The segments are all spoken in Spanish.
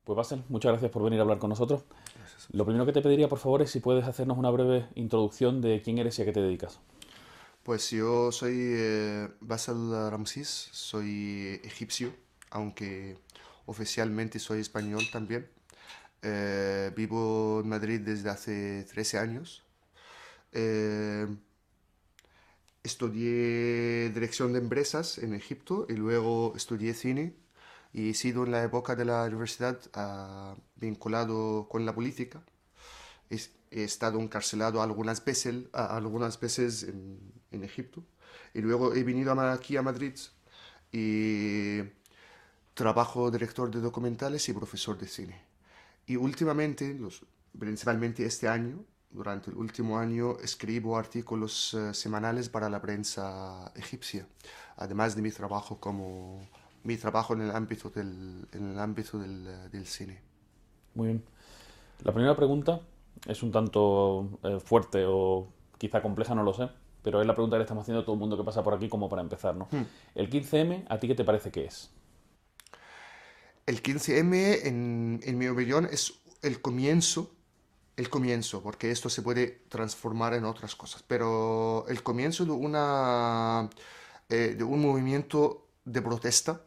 Pues Basel, muchas gracias por venir a hablar con nosotros. Gracias. Lo primero que te pediría, por favor, es si puedes hacernos una breve introducción de quién eres y a qué te dedicas. Pues yo soy Basel Ramsís, soy egipcio, aunque oficialmente soy español también. Vivo en Madrid desde hace 13 años. Eh, Estudié dirección de empresas en Egipto y luego estudié cine y he sido en la época de la universidad vinculado con la política. He estado encarcelado algunas veces en Egipto y luego he venido aquí a Madrid y trabajo director de documentales y profesor de cine. Y últimamente, principalmente este año, durante el último año, escribo artículos semanales para la prensa egipcia, además de mi trabajo en el ámbito del cine. Muy bien. La primera pregunta es un tanto fuerte o quizá compleja, no lo sé, pero es la pregunta que le estamos haciendo a todo el mundo que pasa por aquí como para empezar, ¿no? Hmm. El 15M, ¿a ti qué te parece que es? El 15M, en mi opinión, es el comienzo, porque esto se puede transformar en otras cosas, pero el comienzo de un movimiento de protesta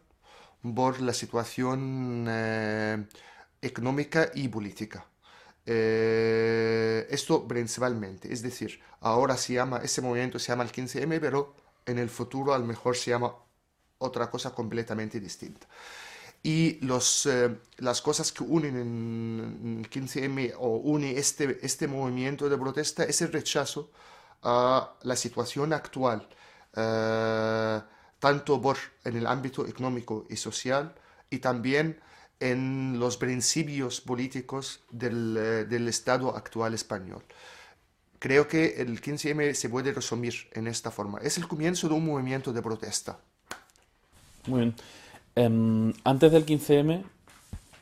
por la situación económica y política. Esto principalmente, es decir, ahora ese movimiento se llama el 15M, pero en el futuro a lo mejor se llama otra cosa completamente distinta. Y las cosas que unen en el 15M o une este movimiento de protesta es el rechazo a la situación actual, eh, tanto en el ámbito económico y social y también en los principios políticos del Estado actual español. Creo que el 15M se puede resumir en esta forma. Es el comienzo de un movimiento de protesta. Muy bien. Antes del 15M,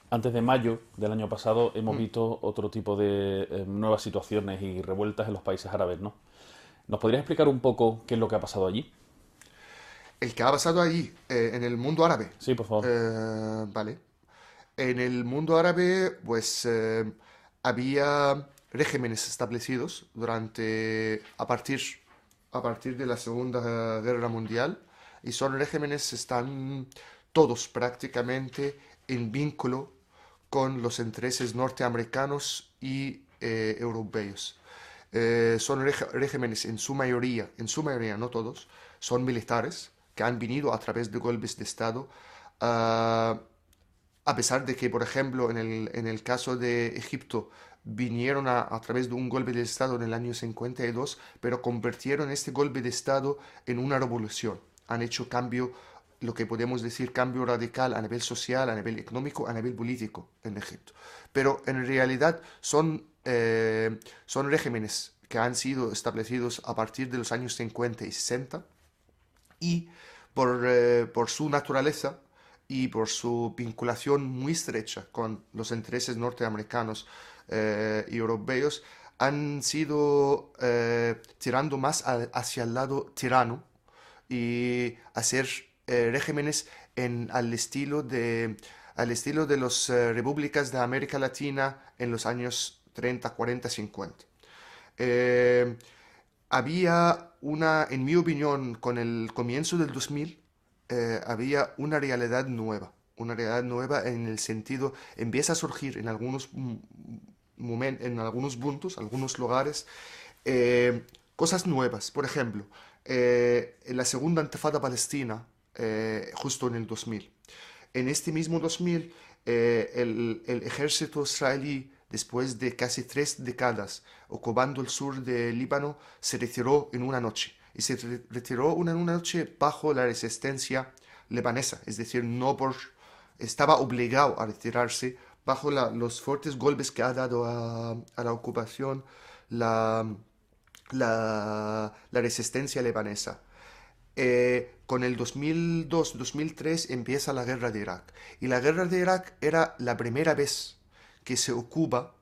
antes de mayo del año pasado, hemos Hmm. visto otro tipo de nuevas situaciones y revueltas en los países árabes, ¿no? ¿Nos podrías explicar un poco qué es lo que ha pasado allí? El que ha pasado allí, en el mundo árabe. Sí, por favor. Vale. En el mundo árabe, pues había regímenes establecidos a partir de la Segunda Guerra Mundial, y son regímenes, están todos prácticamente en vínculo con los intereses norteamericanos y europeos. Son regímenes en su mayoría, no todos, son militares que han venido a través de golpes de Estado, ah, a pesar de que, por ejemplo, en el caso de Egipto, vinieron a través de un golpe de Estado en el año 52, pero convirtieron este golpe de Estado en una revolución. Han hecho cambio, lo que podemos decir, cambio radical a nivel social, a nivel económico, a nivel político en Egipto. Pero en realidad son regímenes que han sido establecidos a partir de los años 50 y 60 y por su naturaleza y por su vinculación muy estrecha con los intereses norteamericanos y europeos, han sido tirando más hacia el lado tirano y hacer regímenes al estilo de las repúblicas de América Latina en los años 30, 40, 50. Eh, en mi opinión, con el comienzo del 2000, había una realidad nueva en el sentido, empieza a surgir en en algunos puntos, algunos lugares, cosas nuevas. Por ejemplo, en la segunda intifada palestina, justo en el 2000. En este mismo 2000, el ejército israelí, después de casi 3 décadas ocupando el sur del Líbano, se retiró en una noche. Y se retiró en una noche bajo la resistencia libanesa, es decir, no por... Estaba obligado a retirarse bajo los fuertes golpes que ha dado a la ocupación la, la resistencia libanesa. Con el 2002-2003 empieza la guerra de Irak. Y la guerra de Irak era la primera vez que se ocupa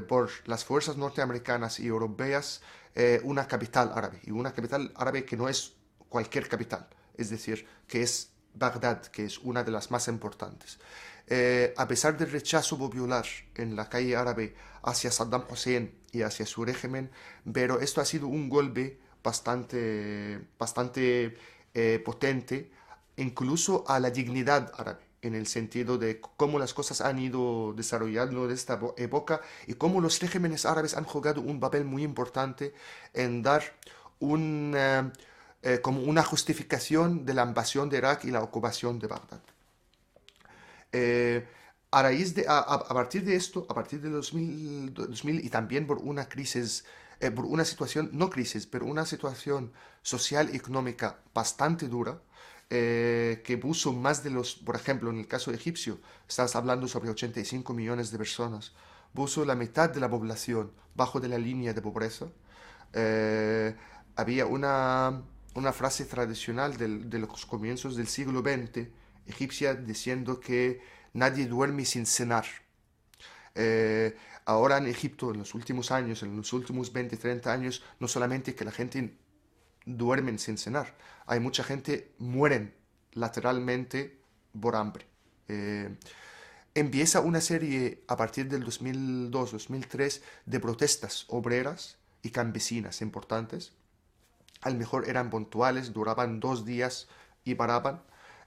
por las fuerzas norteamericanas y europeas una capital árabe. Y una capital árabe que no es cualquier capital. Es decir, que es Bagdad, que es una de las más importantes. A pesar del rechazo popular en la calle árabe hacia Saddam Hussein y hacia su régimen, pero esto ha sido un golpe bastante potente, incluso a la dignidad árabe, en el sentido de cómo las cosas han ido desarrollando de esta época y cómo los regímenes árabes han jugado un papel muy importante en dar un, como una justificación de la invasión de Irak y la ocupación de Bagdad. Eh, a partir de esto, a partir de 2000 y también por una crisis, por una situación, no crisis, pero una situación social y económica bastante dura, que puso más de los, por ejemplo, en el caso egipcio, estás hablando sobre 85 millones de personas, puso la mitad de la población bajo de la línea de pobreza. Eh, Había una frase tradicional de los comienzos del siglo XX egipcia diciendo que nadie duerme sin cenar. Eh, Ahora en Egipto, en los últimos años, en los últimos 20 30 años, no solamente que la gente duerme sin cenar, hay mucha gente mueren lateralmente por hambre. Eh, Empieza una serie a partir del 2002-2003 de protestas obreras y campesinas importantes. A lo mejor eran puntuales, duraban 2 días y paraban,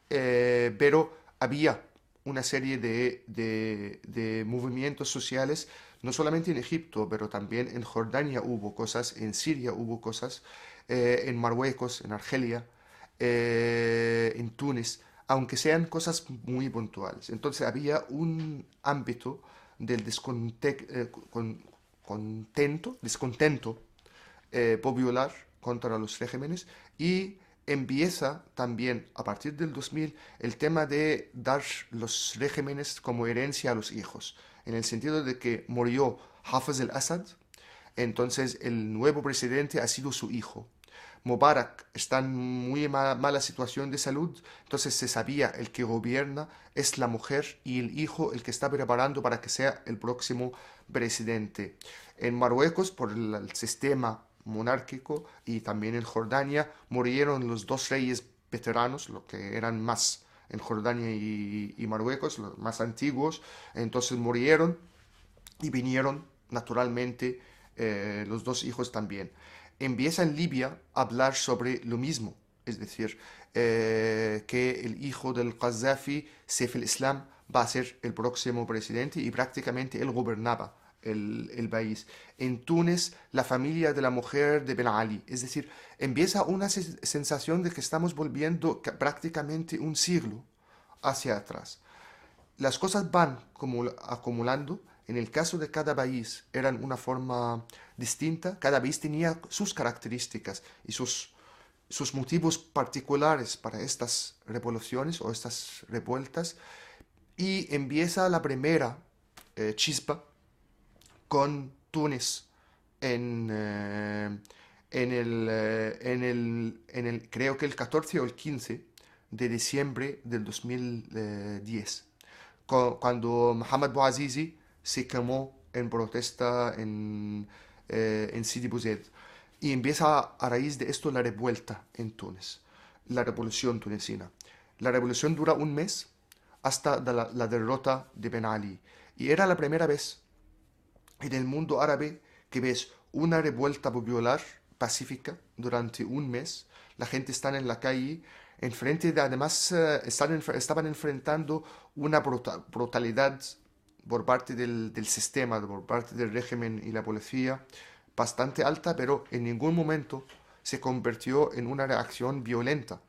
pero había una serie de movimientos sociales, no solamente en Egipto, pero también en Jordania hubo cosas, en Siria hubo cosas, en Marruecos, en Argelia, en Túnez, aunque sean cosas muy puntuales. Entonces había un ámbito del descontento popular contra los regímenes y empieza también a partir del 2000 el tema de dar los regímenes como herencia a los hijos, en el sentido de que murió Hafez al-Assad, entonces el nuevo presidente ha sido su hijo. Mubarak está en muy mala situación de salud, entonces se sabía el que gobierna es la mujer y el hijo el que está preparando para que sea el próximo presidente. En Marruecos, por el sistema monárquico y también en Jordania, murieron los dos reyes veteranos, lo que eran más en Jordania y Marruecos, los más antiguos, entonces murieron y vinieron naturalmente los dos hijos también. Empieza en Libia a hablar sobre lo mismo, es decir, que el hijo del Qaddafi, Saif al-Islam, va a ser el próximo presidente y prácticamente él gobernaba el país. En Túnez, la familia de la mujer de Ben Ali, es decir, empieza una sensación de que estamos volviendo prácticamente un siglo hacia atrás. Las cosas van acumulando. En el caso de cada país eran una forma distinta. Cada país tenía sus características y sus motivos particulares para estas revoluciones o estas revueltas. Y empieza la primera chispa con Túnez en, creo que el 14 o el 15 de diciembre del 2010, cuando Mohamed Bouazizi se quemó en protesta en Sidi Bouzid. Y empieza a raíz de esto la revuelta en Túnez, la revolución tunecina. La revolución dura un mes hasta la derrota de Ben Ali. Y era la primera vez en el mundo árabe que ves una revuelta popular pacífica durante un mes. La gente está en la calle, además estaban enfrentando una brutalidad por parte del sistema, por parte del régimen y la policía, bastante alta, pero en ningún momento se convirtió en una reacción violenta.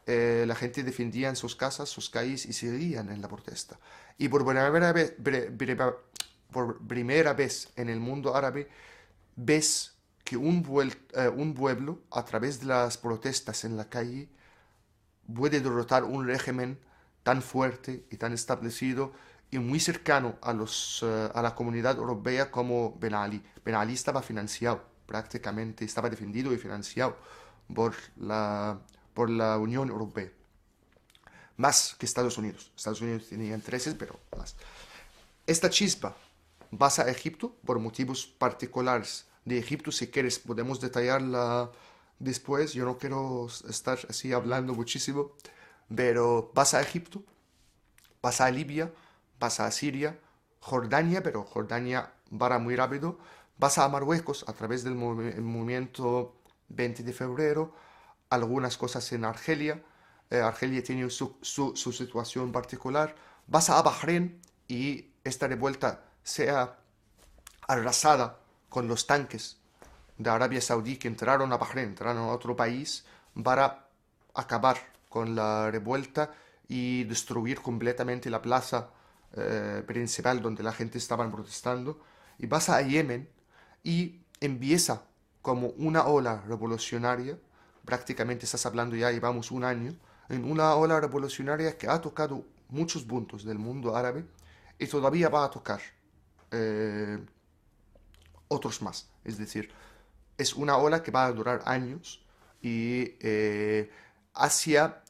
La gente defendía en sus casas, sus calles y seguían en la protesta. Y por primera vez en el mundo árabe ves que un pueblo, a través de las protestas en la calle, puede derrotar un régimen tan fuerte y tan establecido y muy cercano a la comunidad europea como Ben Ali. Ben Ali estaba financiado, prácticamente estaba defendido y financiado por la Unión Europea. Más que Estados Unidos. Estados Unidos tenía intereses, pero más. Esta chispa pasa a Egipto por motivos particulares de Egipto. Si quieres, podemos detallarla después. Yo no quiero estar así hablando muchísimo, pero pasa a Egipto Pasa a Libia, pasa a Siria, Jordania, pero Jordania va muy rápido, pasa a Marruecos a través del movimiento 20 de febrero, algunas cosas en Argelia, Argelia tiene su situación particular, pasa a Bahrein y esta revuelta sea arrasada con los tanques de Arabia Saudí que entraron a Bahrein, entraron a otro país para acabar con la revuelta y destruir completamente la plaza principal donde la gente estaba protestando. Y pasa a Yemen y empieza como una ola revolucionaria, prácticamente estás hablando ya, llevamos un año, en una ola revolucionaria que ha tocado muchos puntos del mundo árabe y todavía va a tocar eh, otros más. Es decir, es una ola que va a durar años y hacia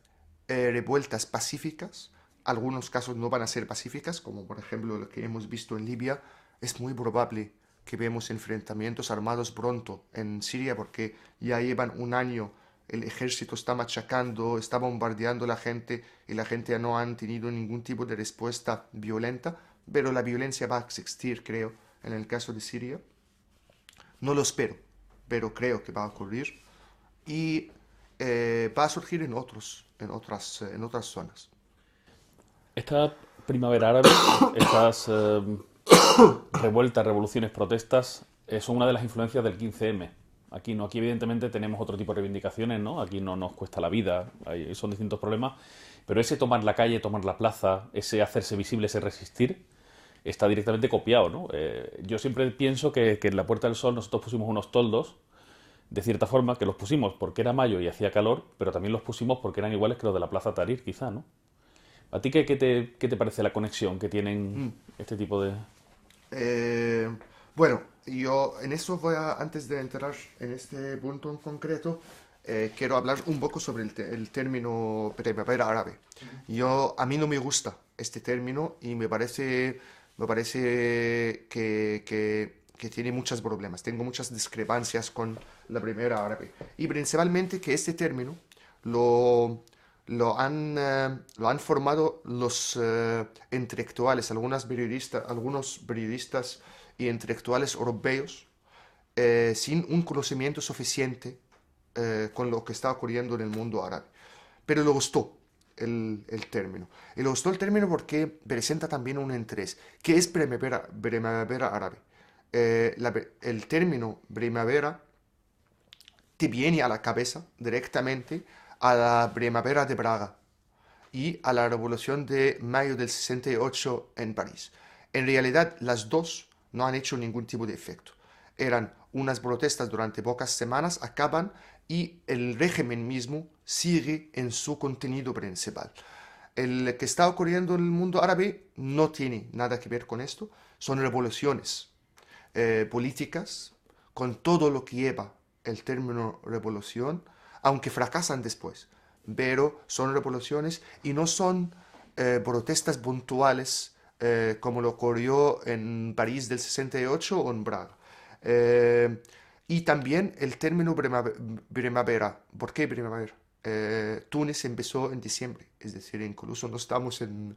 revueltas pacíficas. Algunos casos no van a ser pacíficas, como por ejemplo lo que hemos visto en Libia. Es muy probable que vemos enfrentamientos armados pronto en Siria porque ya llevan un año, el ejército está machacando, está bombardeando a la gente y la gente ya no han tenido ningún tipo de respuesta violenta, pero la violencia va a existir, creo, en el caso de Siria. No lo espero, pero creo que va a ocurrir y va a surgir en otras zonas. Esta primavera árabe, estas revueltas, revoluciones, protestas, son una de las influencias del 15M. Aquí evidentemente tenemos otro tipo de reivindicaciones, ¿no? Aquí no nos cuesta la vida, son distintos problemas, pero ese tomar la calle, tomar la plaza, ese hacerse visible, ese resistir, está directamente copiado, ¿no? Yo siempre pienso que en la Puerta del Sol nosotros pusimos unos toldos, de cierta forma, que los pusimos porque era mayo y hacía calor, pero también los pusimos porque eran iguales que los de la Plaza Tahrir, quizá, ¿no? ¿A ti qué te parece la conexión que tienen Mm. este tipo de...? Eh, bueno, yo en eso antes de entrar en este punto en concreto, quiero hablar un poco sobre el término primavera árabe. A mí no me gusta este término y me parece que tiene muchos problemas. Tengo muchas discrepancias con la primavera árabe. Y principalmente que este término lo, lo han formado los intelectuales, algunos periodistas y intelectuales europeos sin un conocimiento suficiente con lo que está ocurriendo en el mundo árabe. Pero le gustó el término. Y le gustó el término porque presenta también un interés. ¿Qué es primavera árabe? El término primavera te viene a la cabeza directamente a la primavera de Praga y a la revolución de mayo del 68 en París. En realidad, las dos no han hecho ningún tipo de efecto. Eran unas protestas durante pocas semanas, acaban y el régimen mismo sigue en su contenido principal. El que está ocurriendo en el mundo árabe no tiene nada que ver con esto. Son revoluciones políticas con todo lo que lleva el término revolución, aunque fracasan después, pero son revoluciones y no son protestas puntuales como lo ocurrió en París del 68 o en Praga. Eh, y también el término primavera. ¿Por qué primavera? Túnez empezó en diciembre, es decir, incluso no estamos en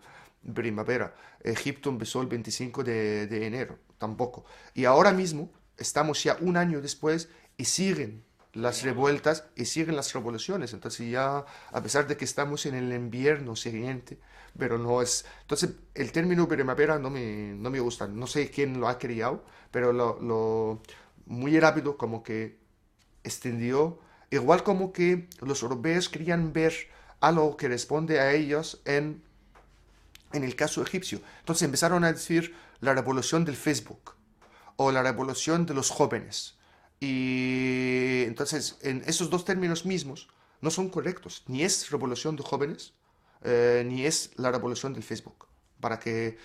primavera. Egipto empezó el 25 de enero, tampoco. Y ahora mismo estamos ya un año después y siguen las revueltas y siguen las revoluciones. Entonces ya, a pesar de que estamos en el invierno siguiente, pero no es... Entonces el término primavera no me gusta. No sé quién lo ha creado, pero muy rápido como que extendió, igual como que los europeos querían ver algo que responde a ellos en el caso egipcio. Entonces empezaron a decir la revolución del Facebook o la revolución de los jóvenes. Y entonces en esos dos términos mismos no son correctos. Ni es revolución de jóvenes, ni es la revolución del Facebook. Para que...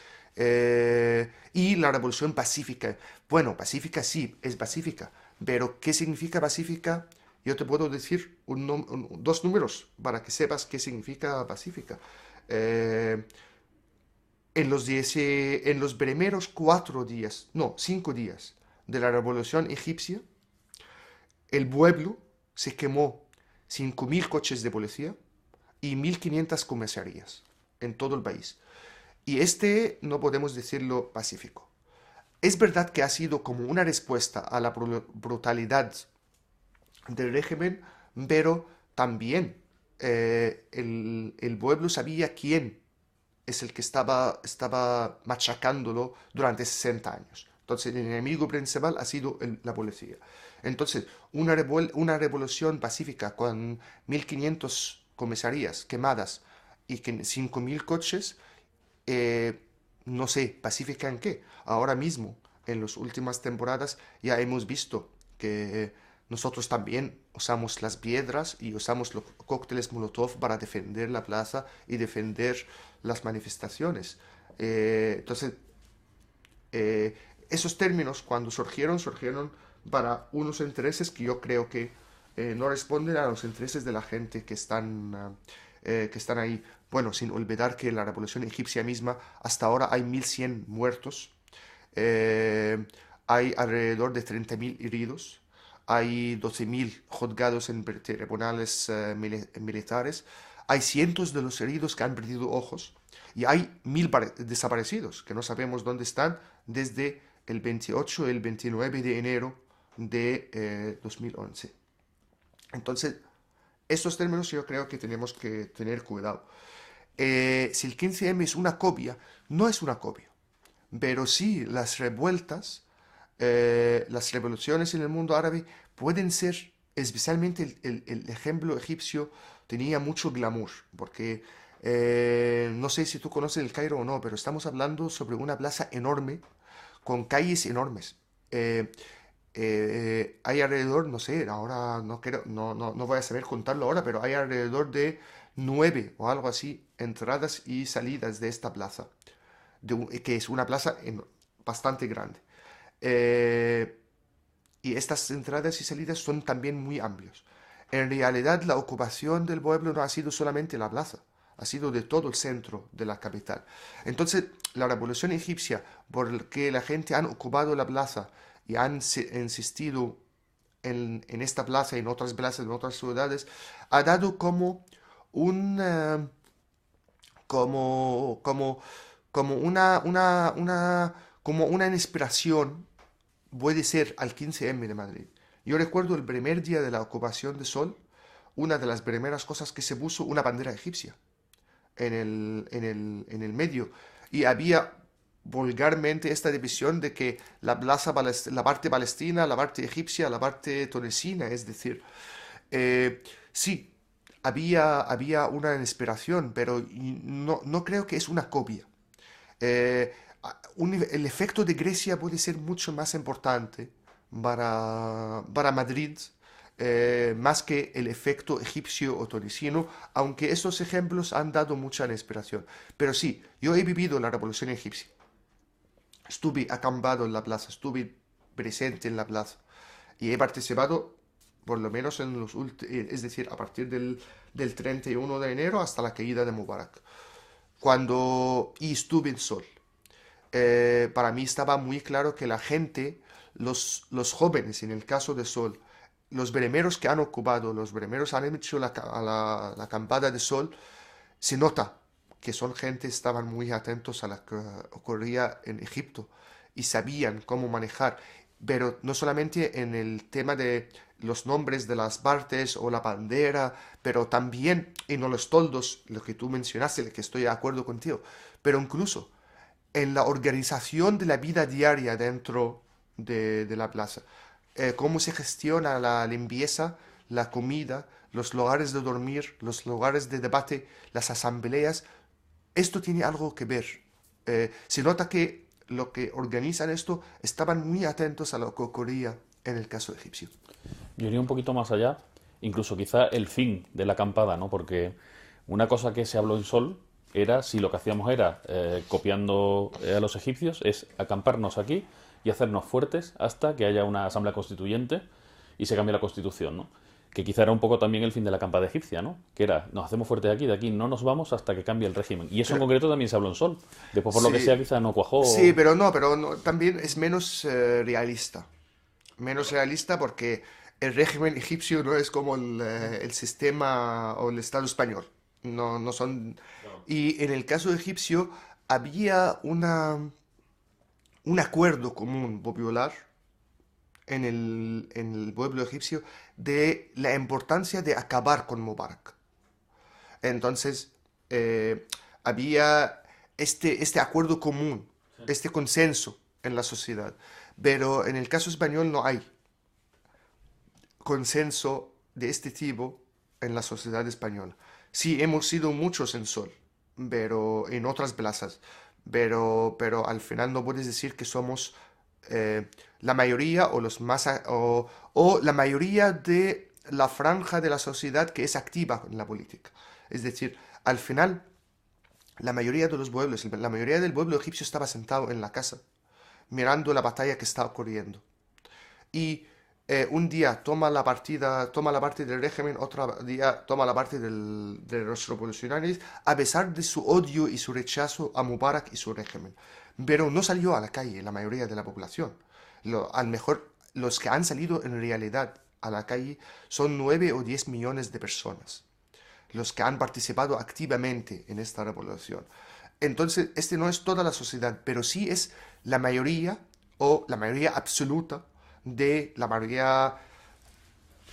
y la revolución pacífica. Bueno, pacífica sí, es pacífica. Pero ¿qué significa pacífica? Yo te puedo decir dos números para que sepas qué significa pacífica. Eh, en los primeros 4 días, no, 5 días de la revolución egipcia, el pueblo se quemó 5.000 coches de policía y 1.500 comisarías en todo el país. Y este no podemos decirlo pacífico. Es verdad que ha sido como una respuesta a la brutalidad del régimen, pero también el pueblo sabía quién es el que estaba machacándolo durante 60 años. Entonces, el enemigo principal ha sido la policía. Entonces, una revolución pacífica con 1.500 comisarías quemadas y 5.000 coches, eh, no sé, ¿pacífica en qué? Ahora mismo, en las últimas temporadas, ya hemos visto que nosotros también usamos las piedras y usamos los cócteles Molotov para defender la plaza y defender las manifestaciones. Entonces, eh, esos términos cuando surgieron para unos intereses que yo creo que no responden a los intereses de la gente que están ahí. Bueno, sin olvidar que en la revolución egipcia misma hasta ahora hay 1.100 muertos, eh, hay alrededor de 30.000 heridos, hay 12.000 juzgados en tribunales militares, hay cientos de los heridos que han perdido ojos y hay 1.000 desaparecidos que no sabemos dónde están desde el 28 y el 29 de enero de 2011. Entonces, estos términos yo creo que tenemos que tener cuidado. Si el 15M es una copia, no es una copia, pero sí las revueltas, las revoluciones en el mundo árabe pueden ser, especialmente el ejemplo egipcio tenía mucho glamour, porque no sé si tú conoces el Cairo o no, pero estamos hablando sobre una plaza enorme, con calles enormes. Eh, hay alrededor, no sé, ahora no, no voy a saber contarlo ahora, pero hay alrededor de 9 o algo así entradas y salidas de esta plaza, que es una plaza bastante grande. Eh, y estas entradas y salidas son también muy amplios. En realidad, la ocupación del pueblo no ha sido solamente la plaza, ha sido de todo el centro de la capital. Entonces, la revolución egipcia, por la que la gente han ocupado la plaza y han insistido en esta plaza y en otras plazas, en otras ciudades, ha dado como un, como, como, como como una inspiración puede ser al 15M de Madrid. Yo recuerdo el primer día de la ocupación de Sol, una de las primeras cosas que se puso una bandera egipcia en el medio. Y había vulgarmente esta división de que la parte palestina, la parte egipcia, la parte tunecina, es decir, sí, había una inspiración, pero no creo que es una copia. Eh, el efecto de Grecia puede ser mucho más importante para Madrid, más que el efecto egipcio o tunecino, aunque estos ejemplos han dado mucha inspiración. Pero sí, yo he vivido la revolución egipcia. Estuve acampado en la plaza, estuve presente en la plaza y he participado por lo menos en es decir, a partir del 31 de enero hasta la caída de Mubarak. Y estuve en Sol. Para mí estaba muy claro que la gente, los jóvenes, en el caso de Sol, los bremeros que han ocupado, los bremeros han hecho la acampada de Sol, se nota que son gente, estaban muy atentos a lo que ocurría en Egipto y sabían cómo manejar, pero no solamente en el tema de los nombres de las partes o la bandera, pero también en los toldos, lo que tú mencionaste, el que estoy de acuerdo contigo, pero incluso en la organización de la vida diaria dentro de la plaza. Cómo se gestiona la limpieza, la comida, los lugares de dormir, los lugares de debate, las asambleas. Esto tiene algo que ver. Se nota que lo que organizan esto estaban muy atentos a lo que ocurría en el caso egipcio. Yo iría un poquito más allá, incluso quizá el fin de la acampada, ¿no? Porque una cosa que se habló en Sol era si lo que hacíamos era, copiando a los egipcios, es acamparnos aquí y hacernos fuertes hasta que haya una asamblea constituyente y se cambie la constitución, ¿no? Que quizá era un poco también el fin de la acampada egipcia, ¿no? Que era, nos hacemos fuertes de aquí no nos vamos hasta que cambie el régimen. Y eso en Pero, concreto también se habló en Sol. Después, por lo que sí, sea, quizá no cuajó. sí, pero no, también es menos realista. Menos realista porque el régimen egipcio no es como el sistema o el Estado español. No son... Y en el caso egipcio había un acuerdo común popular en el pueblo egipcio de la importancia de acabar con Mubarak. Entonces, eh, había este acuerdo común, este consenso en la sociedad. Pero en el caso español no hay consenso de este tipo en la sociedad española. Sí, hemos sido muchos en Sol, pero en otras plazas, pero al final no puedes decir que somos la mayoría o los más o la mayoría de la franja de la sociedad que es activa en la política. Es decir, al final la mayoría de los pueblos, la mayoría del pueblo egipcio estaba sentado en la casa mirando la batalla que está ocurriendo y un día toma la partida, toma la parte del régimen, otro día toma la parte de los revolucionarios, a pesar de su odio y su rechazo a Mubarak y su régimen. Pero no salió a la calle la mayoría de la población. A lo mejor los que han salido en realidad a la calle son 9 o 10 millones de personas, los que han participado activamente en esta revolución. Entonces, este no es toda la sociedad, pero sí es la mayoría o la mayoría absoluta de la mayoría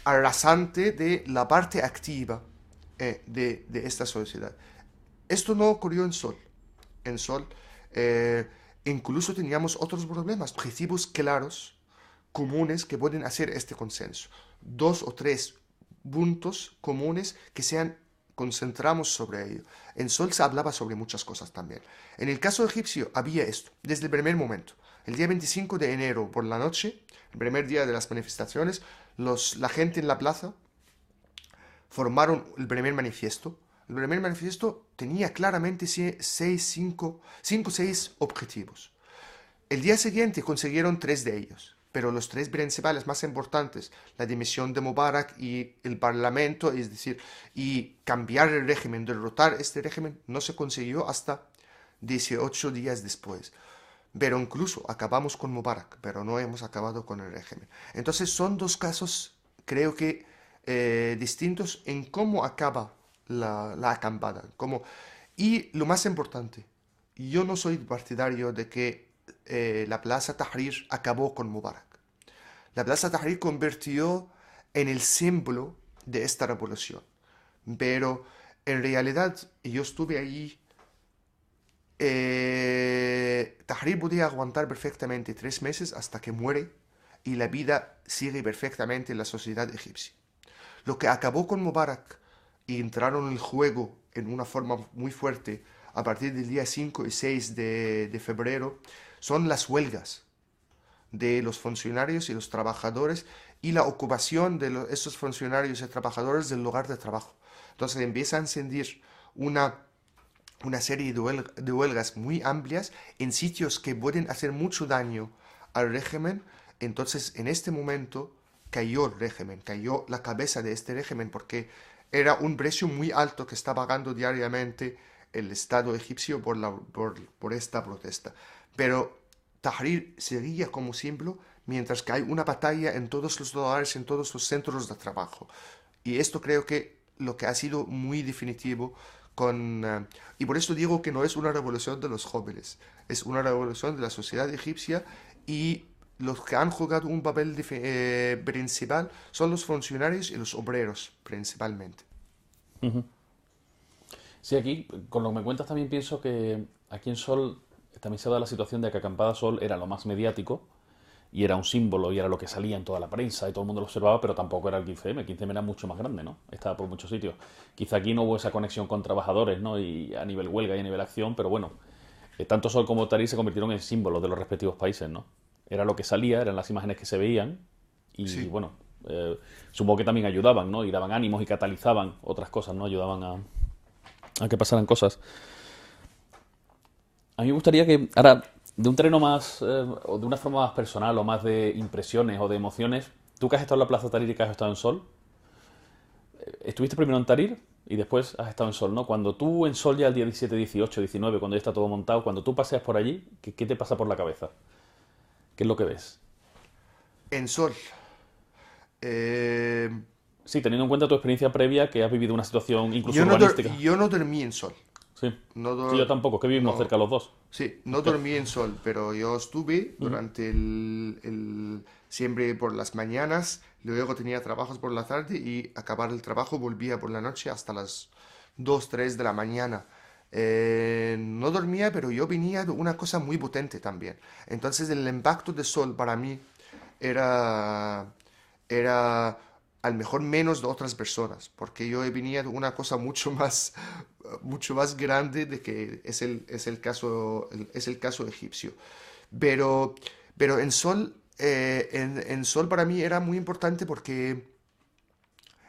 arrasante de la parte activa de esta sociedad. Esto no ocurrió en Sol. En Sol eh, incluso teníamos otros problemas, objetivos claros, comunes que pueden hacer este consenso. Dos o tres puntos comunes que sean concentramos sobre ello. En Sol se hablaba sobre muchas cosas también. En el caso egipcio había esto, desde el primer momento. El día 25 de enero por la noche, el primer día de las manifestaciones, la gente en la plaza formaron el primer manifiesto. El primer manifiesto tenía claramente 5 o 6 objetivos. El día siguiente consiguieron 3 de ellos, pero los 3 principales más importantes, la dimisión de Mubarak y el parlamento, es decir, y cambiar el régimen, derrotar este régimen, no se consiguió hasta 18 días después. Pero incluso acabamos con Mubarak, pero no hemos acabado con el régimen. Entonces son dos casos, creo que, distintos en cómo acaba la acampada. Y lo más importante, yo no soy partidario de que la Plaza Tahrir acabó con Mubarak. La Plaza Tahrir convirtió en el símbolo de esta revolución. Pero en realidad yo estuve allí. Tahrir podía aguantar perfectamente 3 meses hasta que muere y la vida sigue perfectamente en la sociedad egipcia. Lo que acabó con Mubarak y entraron en el juego en una forma muy fuerte a partir del día 5 y 6 de febrero son las huelgas de los funcionarios y los trabajadores y la ocupación de esos funcionarios y trabajadores del lugar de trabajo. Entonces empieza a encendir una serie de huelgas muy amplias en sitios que pueden hacer mucho daño al régimen. Entonces, en este momento cayó el régimen, cayó la cabeza de este régimen porque era un precio muy alto que está pagando diariamente el Estado egipcio por esta protesta. Pero Tahrir seguía como símbolo mientras que hay una batalla en todos los lugares, en todos los centros de trabajo. Y esto creo que lo que ha sido muy definitivo y por eso digo que no es una revolución de los jóvenes, es una revolución de la sociedad egipcia y los que han jugado un papel principal son los funcionarios y los obreros principalmente. Sí, aquí, con lo que me cuentas, también pienso que aquí en Sol también se da la situación de que Acampada Sol era lo más mediático y era un símbolo y era lo que salía en toda la prensa y todo el mundo lo observaba, pero tampoco era el 15M. El 15M era mucho más grande, ¿no? Estaba por muchos sitios. Quizá aquí no hubo esa conexión con trabajadores, ¿no? Y a nivel huelga y a nivel acción, pero bueno, tanto Sol como Tahrir se convirtieron en símbolos de los respectivos países, ¿no? Era lo que salía, eran las imágenes que se veían y Sí, bueno, supongo que también ayudaban, ¿no? Y daban ánimos y catalizaban otras cosas, ¿no? Ayudaban a que pasaran cosas. A mí me gustaría que ahora, de un terreno más, o de una forma más personal, o más de impresiones o de emociones, tú que has estado en la Plaza Tahrir y que has estado en Sol, estuviste primero en Tahrir y después has estado en Sol, ¿no? Cuando tú en Sol ya el día 17, 18, 19, cuando ya está todo montado, cuando tú paseas por allí, ¿qué te pasa por la cabeza? ¿Qué es lo que ves? en Sol. Eh, Sí, teniendo en cuenta tu experiencia previa, que has vivido una situación incluso urbanística. yo no dormí en Sol. Sí. No, Sí, yo tampoco, que vivimos no, cerca los dos. sí, no dormí en Sol, pero yo estuve Ujú. durante siempre por las mañanas, luego tenía trabajos por la tarde y acabar el trabajo volvía por la noche hasta las 2 3 de la mañana. No dormía, pero yo venía de una cosa muy potente también. Entonces el impacto del Sol para mí era, era al mejor menos de otras personas, porque yo venía de una cosa mucho más grande de que es el caso egipcio. Pero, pero en Sol para mí era muy importante porque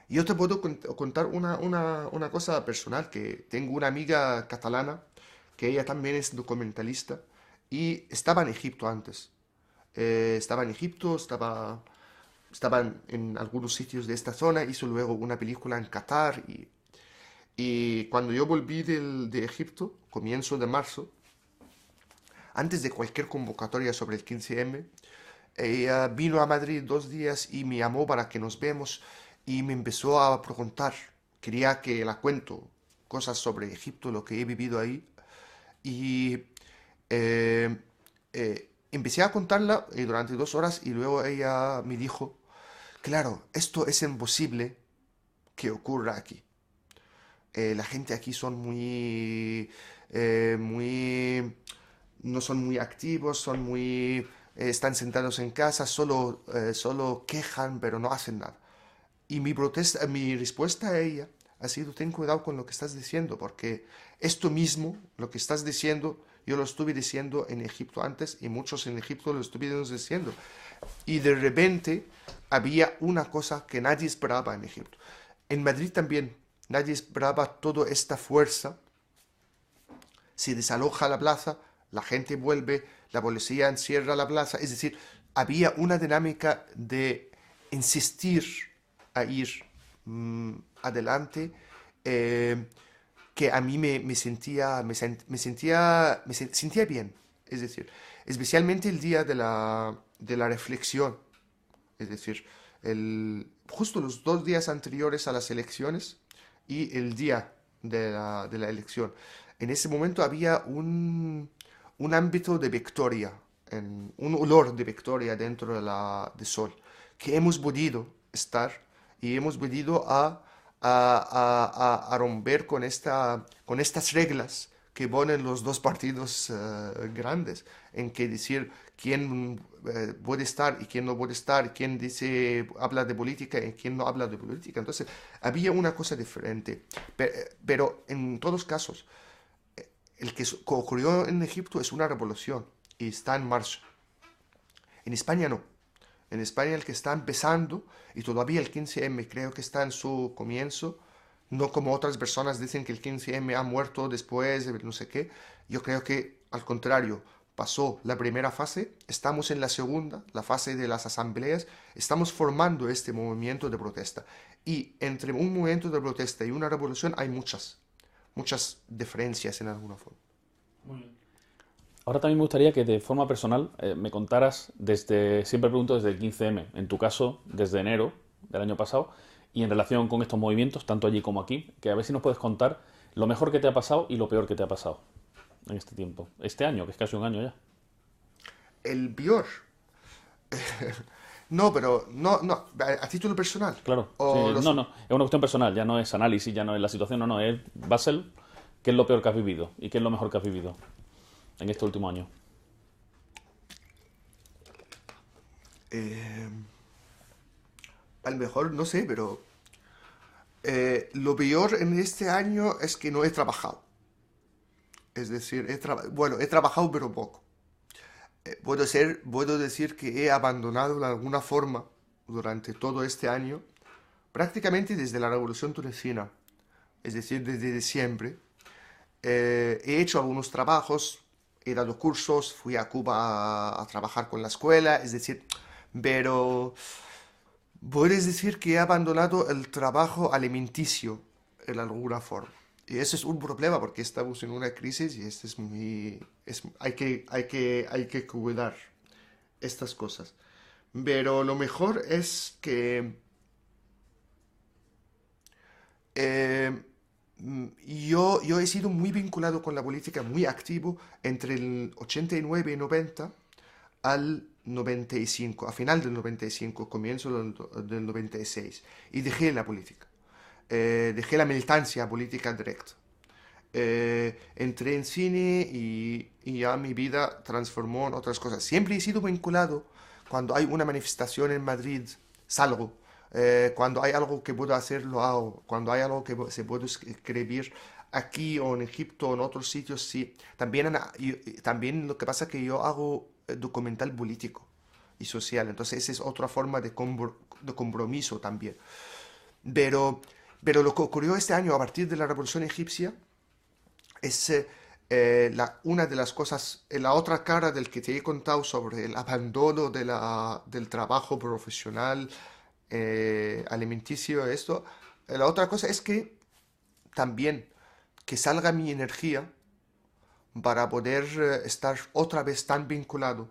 yo te puedo contar una cosa personal, que tengo una amiga catalana, que ella también es documentalista, y estaba en Egipto antes. Estaba en Egipto, estaba en algunos sitios de esta zona, hizo luego una película en Qatar y cuando yo volví de Egipto, comienzo de marzo, antes de cualquier convocatoria sobre el 15M, ella vino a Madrid 2 días y me llamó para que nos vemos y me empezó a preguntar, quería que la cuento cosas sobre Egipto, lo que he vivido ahí y eh, empecé a contarla durante 2 horas y luego ella me dijo, claro, esto es imposible que ocurra aquí. La gente aquí son muy, no son muy activos, están sentados en casa, solo quejan, pero no hacen nada. Y mi respuesta a ella ha sido, ten cuidado con lo que estás diciendo, porque esto mismo, lo que estás diciendo, yo lo estuve diciendo en Egipto antes y muchos en Egipto lo estuvieron diciendo. Y de repente había una cosa que nadie esperaba en Egipto. En Madrid también nadie esperaba toda esta fuerza. Se desaloja la plaza, la gente vuelve, la policía encierra la plaza. Es decir, había una dinámica de insistir a ir adelante, eh, que a mí me sentía bien. Es decir, especialmente el día de la reflexión. Es decir, justo los 2 días anteriores a las elecciones y el día de la elección. En ese momento había un ámbito de victoria, un olor de victoria dentro de Sol, que hemos podido estar y hemos venido a romper con estas reglas que ponen los dos partidos grandes, en que decir quién puede estar y quién no puede estar, quién habla de política y quién no habla de política. Entonces, había una cosa diferente. Pero en todos casos, el que ocurrió en Egipto es una revolución y está en marcha. En España no. En España el que está empezando, y todavía el 15M creo que está en su comienzo, no como otras personas dicen que el 15M ha muerto después de no sé qué, yo creo que al contrario, pasó la primera fase, estamos en la segunda, la fase de las asambleas, estamos formando este movimiento de protesta. Y entre un movimiento de protesta y una revolución hay muchas diferencias en alguna forma. Ahora también me gustaría que de forma personal me contaras siempre pregunto desde el 15M, en tu caso desde enero del año pasado, y en relación con estos movimientos, tanto allí como aquí, que a ver si nos puedes contar lo mejor que te ha pasado y lo peor que te ha pasado en este tiempo. Este año, que es casi un año ya. El peor. No, pero no, a título personal. Claro, sí, O no, los, no, es una cuestión personal, ya no es análisis, ya no es la situación, no, no, es Basel, qué es lo peor que has vivido y qué es lo mejor que has vivido en este último año. eh, a lo mejor, no sé, pero lo peor en este año es que no he trabajado. Es decir, bueno, he trabajado pero poco. Puedo decir que he abandonado de alguna forma durante todo este año, prácticamente desde la Revolución Tunecina, es decir, desde diciembre. He hecho algunos trabajos, he dado cursos, fui a Cuba a trabajar con la escuela, es decir, pero puedes decir que he abandonado el trabajo alimenticio en alguna forma. Y eso es un problema porque estamos en una crisis y esto es muy... hay que cuidar estas cosas. Pero lo mejor es que eh, yo he sido muy vinculado con la política, muy activo entre el 89 y 90 al 95, a final del 95, comienzo del 96, y dejé la política. Dejé la militancia política directa. Entré en cine y ya mi vida transformó en otras cosas. Siempre he sido vinculado. Cuando hay una manifestación en Madrid, salgo. Cuando hay algo que puedo hacer, lo hago. Cuando hay algo que se puede escribir aquí o en Egipto o en otros sitios, sí. También, también lo que pasa es que yo hago documental político y social. Entonces esa es otra forma de compromiso también. Pero, pero lo que ocurrió este año a partir de la Revolución Egipcia es una de las cosas, la otra cara del que te he contado sobre el abandono del trabajo profesional alimenticio, esto. La otra cosa es que también que salga mi energía para poder estar otra vez tan vinculado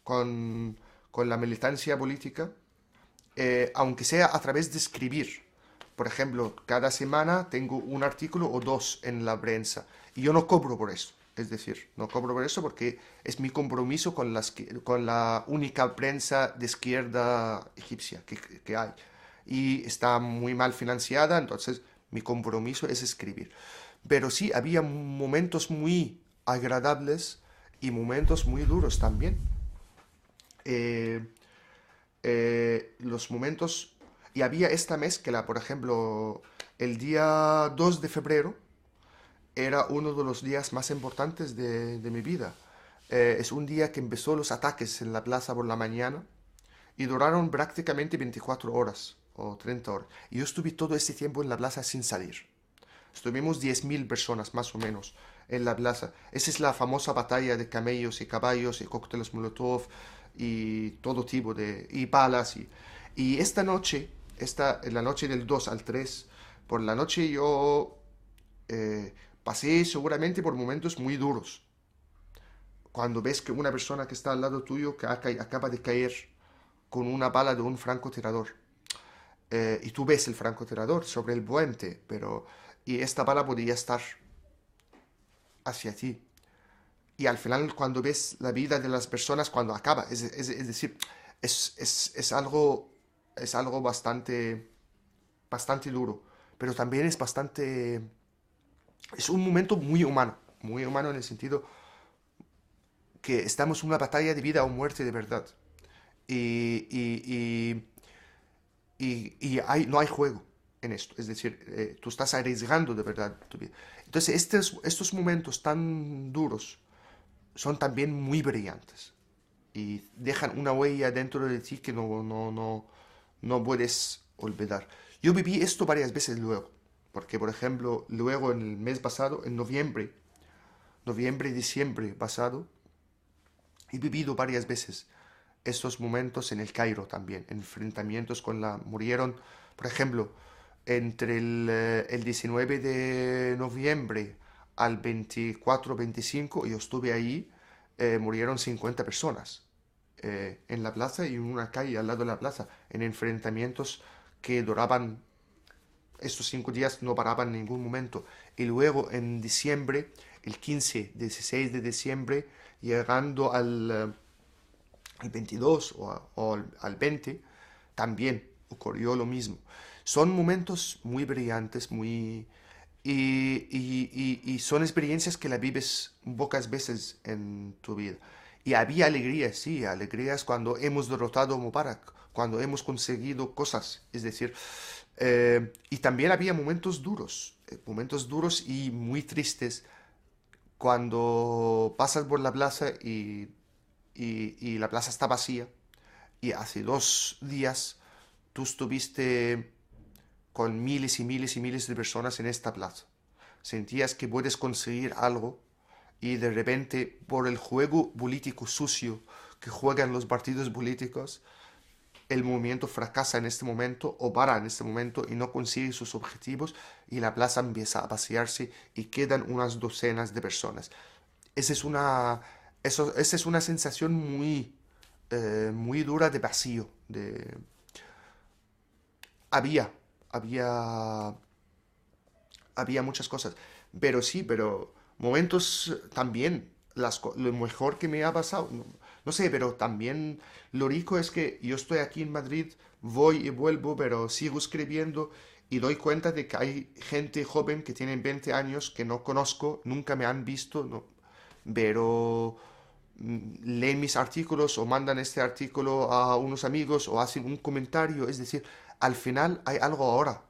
con, con la militancia política, aunque sea a través de escribir. Por ejemplo, cada semana tengo un artículo o dos en la prensa y yo no cobro por eso. Es decir, no cobro por eso porque es mi compromiso con la única prensa de izquierda egipcia que hay. Y está muy mal financiada, entonces mi compromiso es escribir. Pero sí, había momentos muy agradables y momentos muy duros también. Eh, los momentos... Y había esta mezcla, por ejemplo, el día 2 de febrero era uno de los días más importantes de mi vida. Es un día que empezó los ataques en la plaza por la mañana y duraron prácticamente 24 horas o 30 horas. Y yo estuve todo ese tiempo en la plaza sin salir. Estuvimos 10.000 personas más o menos en la plaza. Esa es la famosa batalla de camellos y caballos y cócteles Molotov y todo tipo de... y balas. Y esta noche, en la noche del 2 al 3 por la noche yo pasé seguramente por momentos muy duros. Cuando ves que una persona que está al lado tuyo que acaba de caer con una bala de un francotirador. Y tú ves el francotirador sobre el puente, pero... Y esta bala podría estar hacia ti. Y al final cuando ves la vida de las personas cuando acaba, es decir, es algo bastante, bastante duro, pero también es bastante, es un momento muy humano en el sentido que estamos en una batalla de vida o muerte de verdad. Y, y, no hay juego en esto, es decir, tú estás arriesgando de verdad tu vida. Entonces, estos momentos tan duros son también muy brillantes y dejan una huella dentro de ti que no puedes olvidar. Yo viví esto varias veces luego, porque por ejemplo, luego en el mes pasado, en noviembre y diciembre pasado, he vivido varias veces estos momentos en el Cairo también, enfrentamientos con la... Murieron, por ejemplo, entre el 19 de noviembre al 24-25, yo estuve ahí, murieron 50 personas en la plaza y en una calle al lado de la plaza, en enfrentamientos que duraban, estos 5 días no paraban en ningún momento. Y luego en diciembre, el 15, 16 de diciembre, llegando al 22 al 20, también ocurrió lo mismo. Son momentos muy brillantes, muy... y son experiencias que la vives pocas veces en tu vida. Y había alegrías, sí, alegrías cuando hemos derrotado a Mubarak, cuando hemos conseguido cosas. Es decir, y también había momentos duros y muy tristes cuando pasas por la plaza y la plaza está vacía y hace 2 días tú estuviste con miles y miles y miles de personas en esta plaza. Sentías que puedes conseguir algo y de repente por el juego político sucio que juegan los partidos políticos, el movimiento fracasa en este momento o para en este momento y no consigue sus objetivos y la plaza empieza a vaciarse y quedan unas docenas de personas. Esa es una, esa es una sensación muy dura de vacío. Había, había, había muchas cosas. Pero sí, pero momentos también, lo mejor que me ha pasado, no, no sé, pero también lo rico es que yo estoy aquí en Madrid, voy y vuelvo, pero sigo escribiendo y doy cuenta de que hay gente joven que tiene 20 años que no conozco, nunca me han visto, no, pero leen mis artículos o mandan este artículo a unos amigos o hacen un comentario. Es decir, al final hay algo ahora.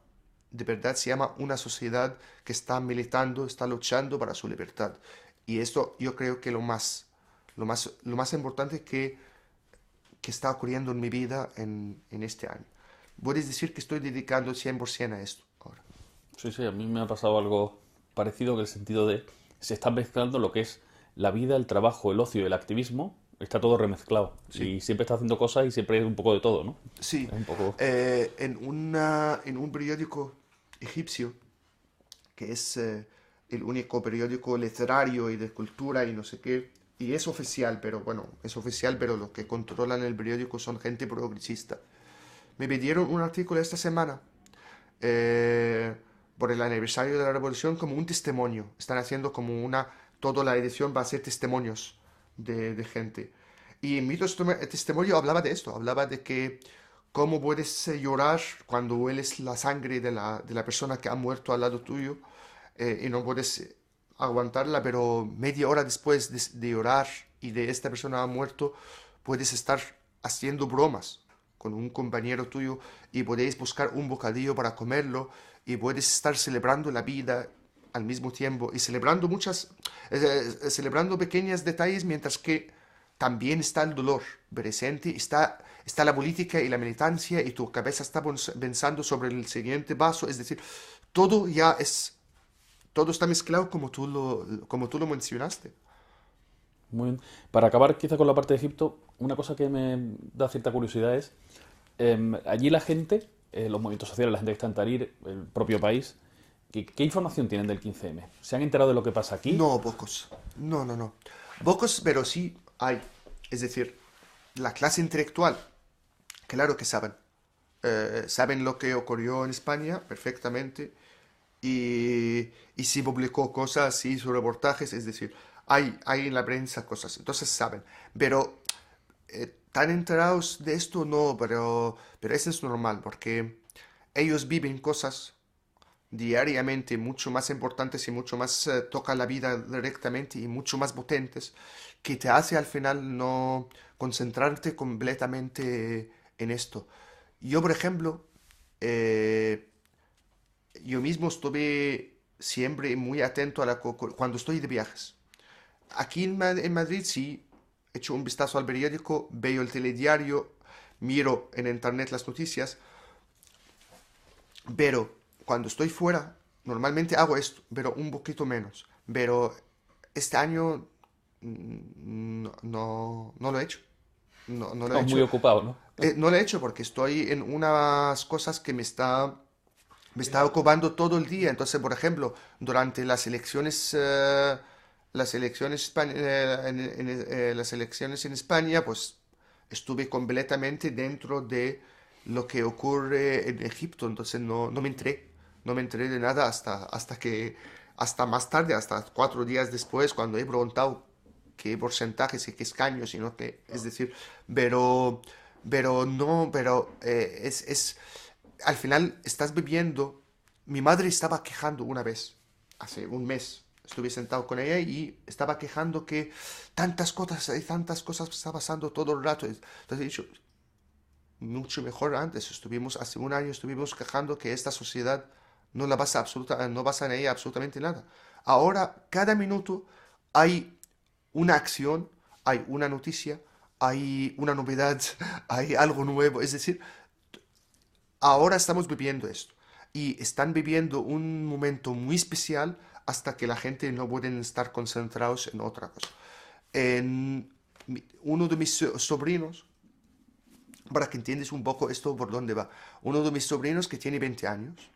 De verdad se llama una sociedad que está militando, está luchando para su libertad. Y esto yo creo que lo más importante que está ocurriendo en mi vida en este año. Puedes decir que estoy dedicando 100% a esto ahora. Sí, sí, a mí me ha pasado algo parecido en el sentido de se están mezclando lo que es la vida, el trabajo, el ocio, el activismo, está todo remezclado. Sí. Y siempre está haciendo cosas y siempre es un poco de todo, ¿no? Sí, Es un poco... en un periódico egipcio, que es el único periódico literario y de cultura y no sé qué, y es oficial, pero bueno, es oficial, pero los que controlan el periódico son gente progresista. Me pidieron un artículo esta semana eh, por el aniversario de la revolución como un testimonio. Están haciendo como toda la edición va a ser testimonios de gente. Y mi testimonio hablaba de esto, hablaba de que cómo puedes llorar cuando hueles la sangre de la persona que ha muerto al lado tuyo y no puedes aguantarla, pero media hora después de llorar y de esta persona ha muerto, puedes estar haciendo bromas con un compañero tuyo y podéis buscar un bocadillo para comerlo y puedes estar celebrando la vida al mismo tiempo y celebrando celebrando pequeños detalles mientras que también está el dolor presente, está la política y la militancia y tu cabeza está pensando sobre el siguiente paso, es decir, todo ya es, todo está mezclado como tú lo mencionaste. Muy bien. Para acabar quizá con la parte de Egipto, una cosa que me da cierta curiosidad es, allí la gente, los movimientos sociales, la gente que está en Tahrir, el propio país, ¿qué información tienen del 15M? ¿Se han enterado de lo que pasa aquí? No, pocos. No, no, no. Pocos, pero sí hay. Es decir, la clase intelectual, claro que saben. Saben lo que ocurrió en España perfectamente y se publicó cosas, sí, hizo reportajes, es decir, hay en la prensa cosas, entonces saben. Pero tan enterados de esto no, pero eso es normal porque ellos viven cosas diariamente mucho más importantes y mucho más toca la vida directamente y mucho más potentes que te hace al final no concentrarte completamente en esto. Yo, por ejemplo, eh, yo mismo estuve siempre muy atento a cuando estoy de viajes. Aquí en Madrid sí, echo un vistazo al periódico, veo el telediario, miro en internet las noticias, pero cuando estoy fuera, normalmente hago esto, pero un poquito menos. Pero este año no lo he hecho. No, no lo he Estamos muy hecho. ocupados, ¿no? No lo he hecho porque estoy en unas cosas que me está ocupando todo el día. Entonces, por ejemplo, durante las elecciones, las elecciones en España, pues estuve completamente dentro de lo que ocurre en Egipto. Entonces, no me enteré de nada hasta más tarde, hasta 4 días después, cuando he preguntado qué porcentajes y qué escaños, y no que, es decir, pero, pero al final estás viviendo. Mi madre estaba quejando una vez, hace un mes, estuve sentado con ella y estaba quejando que tantas cosas está pasando todo el rato. Entonces he dicho, mucho mejor antes, hace un año estuvimos quejando que esta sociedad no pasa en ella absolutamente nada. Ahora, cada minuto hay una acción, hay una noticia, hay una novedad, hay algo nuevo. Es decir, ahora estamos viviendo esto y están viviendo un momento muy especial hasta que la gente no pueden estar concentrados en otra cosa. Uno de mis sobrinos, para que entiendas un poco esto por dónde va, uno de mis sobrinos que tiene 20 años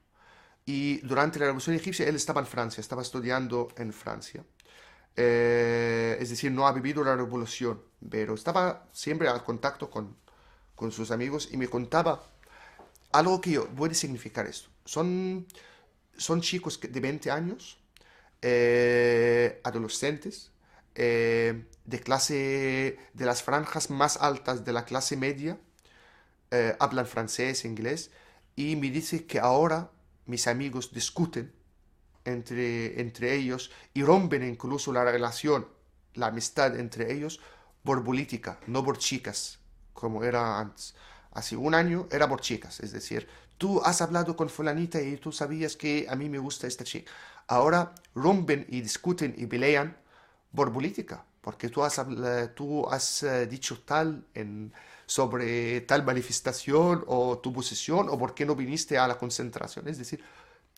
y durante la Revolución Egipcia él estaba en Francia, estaba estudiando en Francia. Es decir, no ha vivido la revolución, pero estaba siempre al contacto con sus amigos y me contaba algo que yo, puede significar esto. son chicos de 20 años, adolescentes, de clase, de las franjas más altas de la clase media, hablan francés, inglés, y me dice que ahora mis amigos discuten entre ellos y rompen incluso la relación, la amistad entre ellos por política, no por chicas, como era antes. Hace un año era por chicas, es decir, tú has hablado con fulanita y tú sabías que a mí me gusta esta chica. Ahora rompen y discuten y pelean por política, porque tú has dicho tal sobre tal manifestación o tu posición o por qué no viniste a la concentración. Es decir,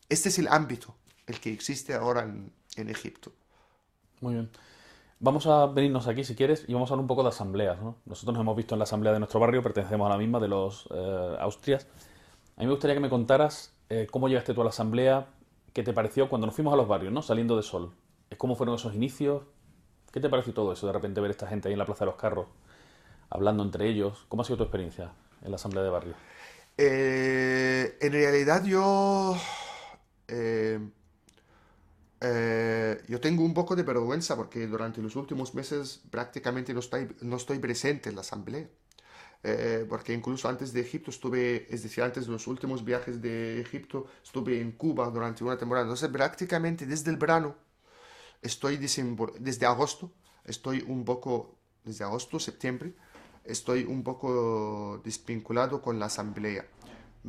este es el ámbito, el que existe ahora en Egipto. Muy bien. Vamos a venirnos aquí, si quieres, y vamos a hablar un poco de asambleas, ¿no? Nosotros nos hemos visto en la asamblea de nuestro barrio, pertenecemos a la misma, de los Austrias. A mí me gustaría que me contaras cómo llegaste tú a la asamblea, qué te pareció cuando nos fuimos a los barrios, ¿no? Saliendo de Sol. ¿Cómo fueron esos inicios? ¿Qué te pareció todo eso, de repente ver esta gente ahí en la Plaza de los Carros, hablando entre ellos? ¿Cómo ha sido tu experiencia en la asamblea de barrio? En realidad eh, yo tengo un poco de vergüenza porque durante los últimos meses prácticamente no estoy presente en la asamblea. Porque incluso antes de Egipto estuve, es decir, antes de los últimos viajes de Egipto, estuve en Cuba durante una temporada. Entonces, prácticamente desde el verano, desde agosto, estoy un poco, desde agosto, septiembre, estoy un poco desvinculado con la asamblea.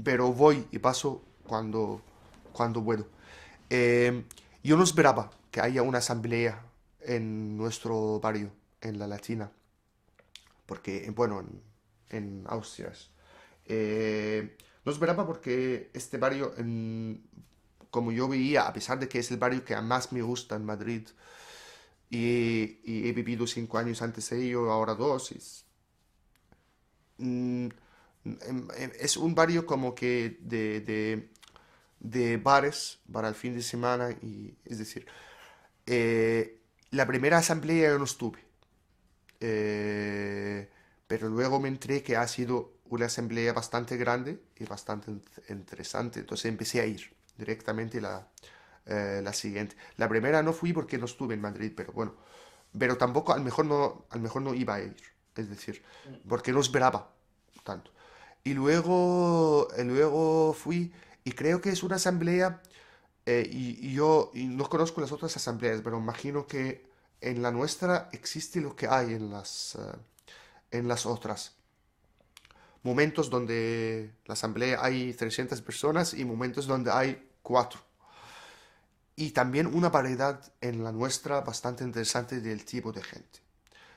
Pero voy y paso cuando puedo. Eh, yo no esperaba que haya una asamblea en nuestro barrio, en la Latina, porque, bueno, en Austria. No esperaba porque este barrio, como yo veía, a pesar de que es el barrio que más me gusta en Madrid, y he vivido 5 años antes de ello, ahora dos, mm, es un barrio como que de bares para el fin de semana, y es decir, eh, la primera asamblea yo no estuve. Eh, pero luego me enteré que ha sido una asamblea bastante grande y bastante interesante. Entonces empecé a ir directamente la siguiente. La primera no fui porque no estuve en Madrid, pero bueno. Pero tampoco, a lo mejor no iba a ir. Es decir, porque no esperaba tanto. Y luego fui, y creo que es una asamblea, y yo no conozco las otras asambleas, pero imagino que en la nuestra existe lo que hay en las otras. Momentos donde la asamblea hay 300 personas y momentos donde hay 4. Y también una variedad en la nuestra bastante interesante del tipo de gente.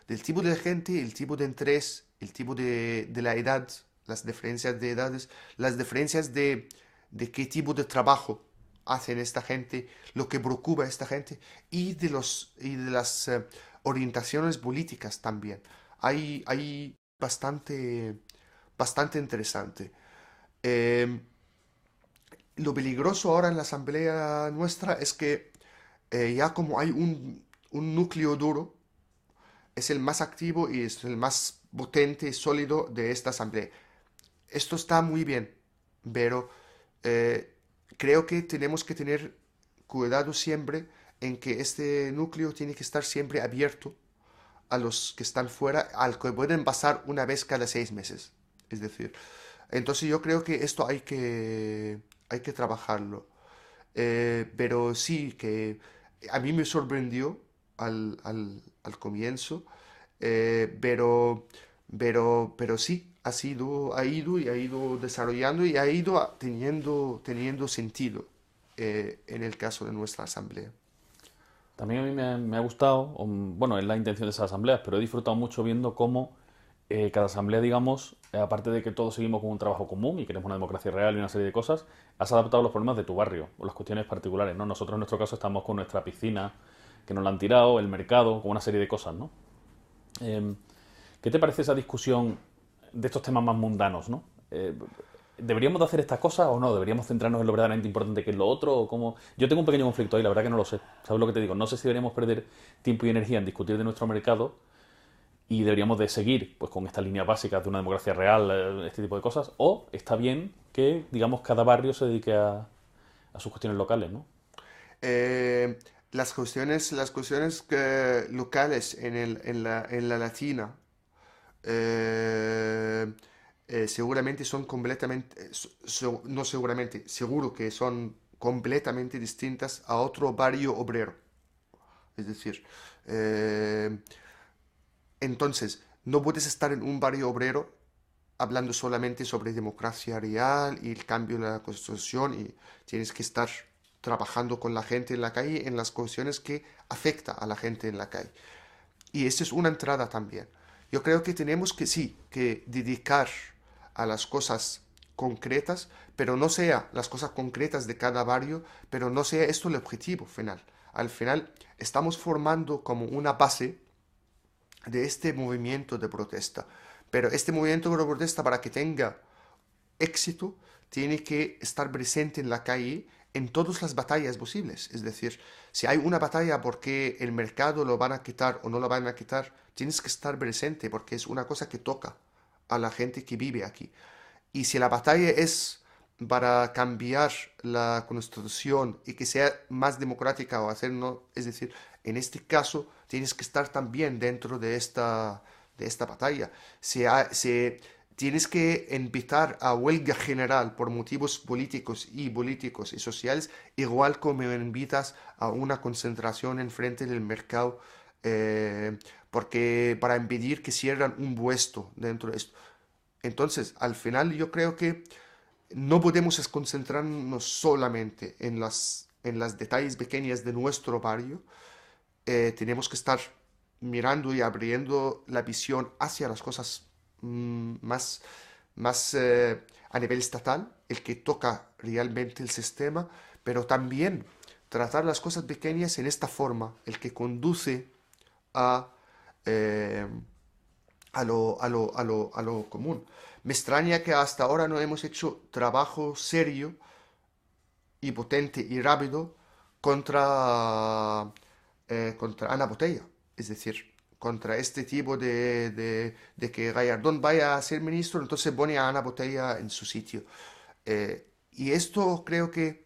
Del tipo de gente, el tipo de interés, el tipo de la edad, las diferencias de edades, las diferencias de qué tipo de trabajo hacen esta gente, lo que preocupa a esta gente y de las orientaciones políticas también. Hay bastante interesante. Eh, lo peligroso ahora en la asamblea nuestra es que ya como hay un núcleo duro, es el más activo y es el más potente y sólido de esta asamblea. Esto está muy bien, pero eh, creo que tenemos que tener cuidado siempre en que este núcleo tiene que estar siempre abierto a los que están fuera, al que pueden pasar una vez cada 6 meses. Es decir, entonces yo creo que esto hay que trabajarlo. Pero sí, que a mí me sorprendió al comienzo, pero sí, ha ido desarrollando y ha ido teniendo sentido en el caso de nuestra asamblea. También a mí me ha gustado, bueno, es la intención de esas asambleas, pero he disfrutado mucho viendo cómo cada asamblea, digamos, aparte de que todos seguimos con un trabajo común y queremos una democracia real y una serie de cosas, has adaptado los problemas de tu barrio o las cuestiones particulares, ¿no? Nosotros en nuestro caso estamos con nuestra piscina, que nos la han tirado, el mercado, con una serie de cosas, ¿no? Eh, ¿Qué te parece esa discusión de estos temas más mundanos, ¿no? ¿Deberíamos de hacer estas cosas o no? ¿Deberíamos centrarnos en lo verdaderamente importante que es lo otro? ¿O cómo? Yo tengo un pequeño conflicto ahí, la verdad que no lo sé. ¿Sabes lo que te digo? No sé si deberíamos perder tiempo y energía en discutir de nuestro mercado y deberíamos de seguir pues con estas líneas básicas de una democracia real, este tipo de cosas, o está bien que, digamos, cada barrio se dedique a a sus cuestiones locales, ¿no? Eh, locales en la latina, eh, seguramente son completamente, no seguramente, seguro que son completamente distintas a otro barrio obrero. Es decir, eh, entonces, no puedes estar en un barrio obrero hablando solamente sobre democracia real y el cambio de la constitución y tienes que estar trabajando con la gente en la calle en las cuestiones que afecta a la gente en la calle. Y esta es una entrada también. Yo creo que tenemos que sí, que dedicar a las cosas concretas, pero no sea las cosas concretas de cada barrio, pero no sea esto el objetivo final. Al final estamos formando como una base de este movimiento de protesta. Pero este movimiento de protesta para que tenga éxito tiene que estar presente en la calle en todas las batallas posibles. Es decir, si hay una batalla porque el mercado lo van a quitar o no lo van a quitar, tienes que estar presente porque es una cosa que toca a la gente que vive aquí. Y si la batalla es para cambiar la constitución y que sea más democrática o hacer no, es decir, en este caso tienes que estar también dentro de esta batalla. Tienes que invitar a huelga general por motivos políticos y sociales, igual como invitas a una concentración en frente del mercado, porque para impedir que cierran un puesto dentro de esto. Entonces, al final yo creo que no podemos concentrarnos solamente en las detalles pequeñas de nuestro barrio. Tenemos que estar mirando y abriendo la visión hacia las cosas más, a nivel estatal, el que toca realmente el sistema, pero también tratar las cosas pequeñas en esta forma, el que conduce a, eh, a lo común. Me extraña que hasta ahora no hemos hecho trabajo serio y potente y rápido contra Ana Botella. Es decir, contra este tipo de que Gallardón vaya a ser ministro, entonces pone a Ana Botella en su sitio. Y esto creo que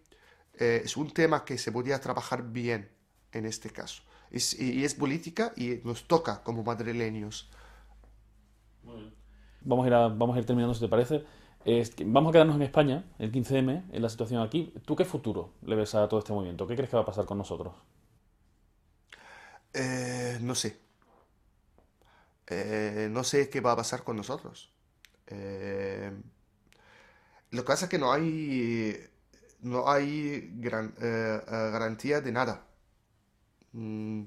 es un tema que se podría trabajar bien en este caso. Y es política y nos toca como madrileños. Vamos a ir terminando, si te parece. Vamos a quedarnos en España, el 15M, en la situación aquí. ¿Tú qué futuro le ves a todo este movimiento? ¿Qué crees que va a pasar con nosotros? No sé. No sé qué va a pasar con nosotros. Eh, lo que pasa es que no hay garantía de nada. Mm,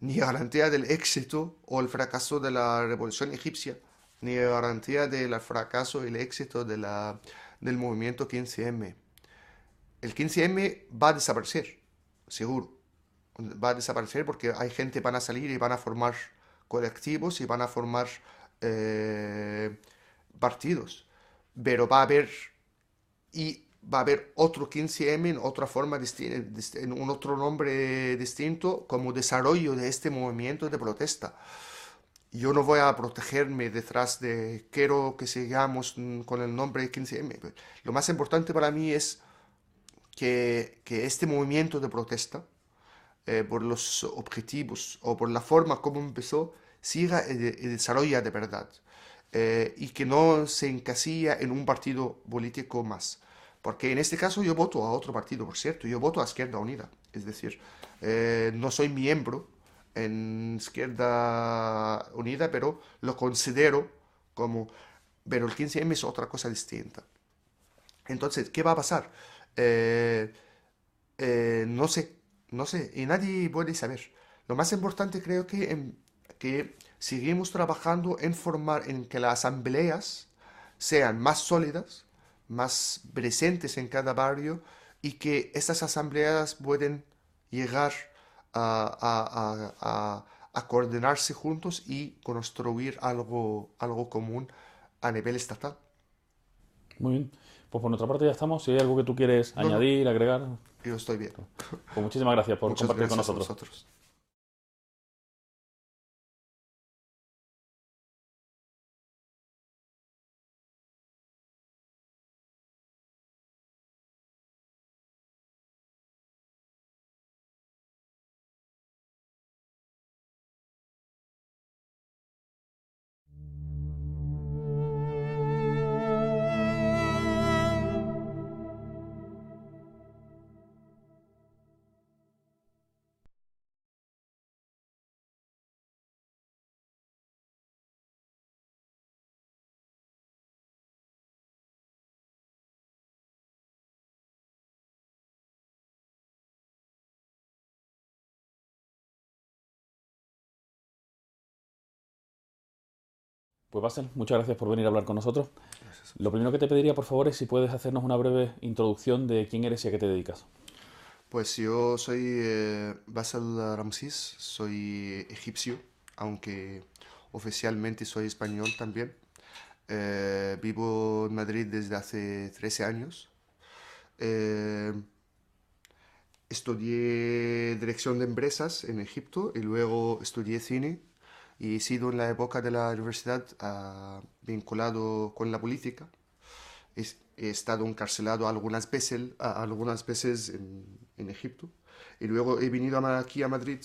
ni garantía del éxito o el fracaso de la revolución egipcia, ni garantía del fracaso y el éxito del movimiento 15M. El 15M va a desaparecer, seguro. Va a desaparecer porque hay gente que van a salir y van a formar colectivos y van a formar eh, partidos. Pero va a haber otro 15M en otra forma en un otro nombre distinto como desarrollo de este movimiento de protesta. Yo no voy a protegerme detrás de quiero que sigamos con el nombre de 15M. Lo más importante para mí es que este movimiento de protesta, por los objetivos o por la forma como empezó, siga y desarrolla de verdad. Y que no se encasilla en un partido político más. Porque en este caso yo voto a otro partido, por cierto, yo voto a Izquierda Unida. Es decir, no soy miembro en Izquierda Unida, pero lo considero como... Pero el 15M es otra cosa distinta. Entonces, ¿qué va a pasar? Eh, no sé, no sé, y nadie puede saber. Lo más importante creo que seguimos trabajando en formar, en que las asambleas sean más sólidas, más presentes en cada barrio y que estas asambleas pueden llegar a coordinarse juntos y construir algo común a nivel estatal. Muy bien. Pues por nuestra parte ya estamos. Si hay algo que tú quieres No, no, añadir, agregar, yo estoy bien. pues muchísimas gracias por Muchas compartir con gracias a nosotros. vosotros. Pues Basel, muchas gracias por venir a hablar con nosotros. Lo primero que te pediría, por favor, es si puedes hacernos una breve introducción de quién eres y a qué te dedicas. Pues yo soy Basel Ramsís, soy egipcio, aunque oficialmente soy español también. Vivo en Madrid desde hace 13 años. Eh, Estudié dirección de empresas en Egipto y luego estudié cine y he sido en la época de la universidad vinculado con la política. He estado encarcelado algunas veces en Egipto y luego he venido aquí a Madrid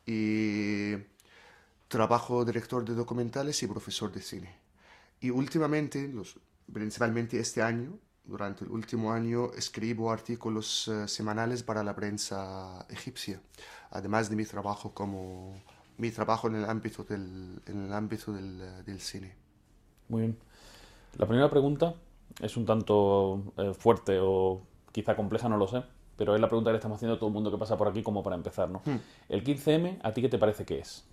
y trabajo director de documentales y profesor de cine. Y últimamente, principalmente este año, durante el último año, escribo artículos semanales para la prensa egipcia, además de mi trabajo en el ámbito del cine. Muy bien. La primera pregunta es un tanto fuerte o quizá compleja, no lo sé, pero es la pregunta que le estamos haciendo a todo el mundo que pasa por aquí como para empezar, ¿no? El 15M, ¿a ti qué te parece que es?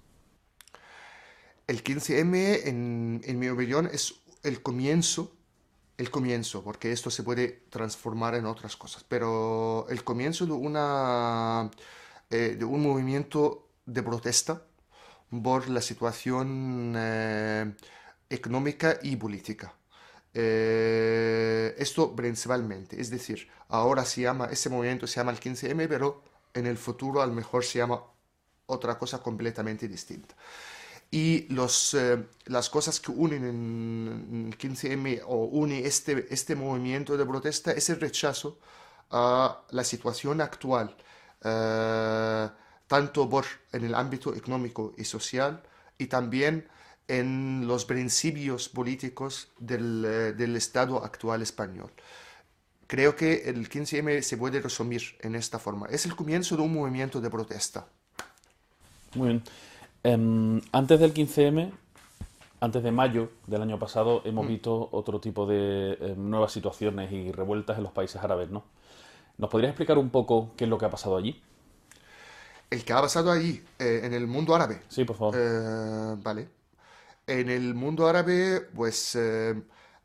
El 15M, en mi opinión, es el comienzo, porque esto se puede transformar en otras cosas, pero el comienzo de un movimiento de protesta por la situación económica y política. Esto principalmente, es decir, ese movimiento se llama el 15M, pero en el futuro a lo mejor se llama otra cosa completamente distinta. Y las cosas que unen en el 15M o une este movimiento de protesta es el rechazo a la situación actual, eh, tanto en el ámbito económico y social y también en los principios políticos del Estado actual español. Creo que el 15M se puede resumir en esta forma. Es el comienzo de un movimiento de protesta. Muy bien. Antes del 15M, antes de mayo del año pasado, hemos visto otro tipo de nuevas situaciones y revueltas en los países árabes, ¿no? ¿Nos podrías explicar un poco qué es lo que ha pasado allí? El que ha pasado allí, en el mundo árabe. Sí, por favor. Vale. En el mundo árabe, pues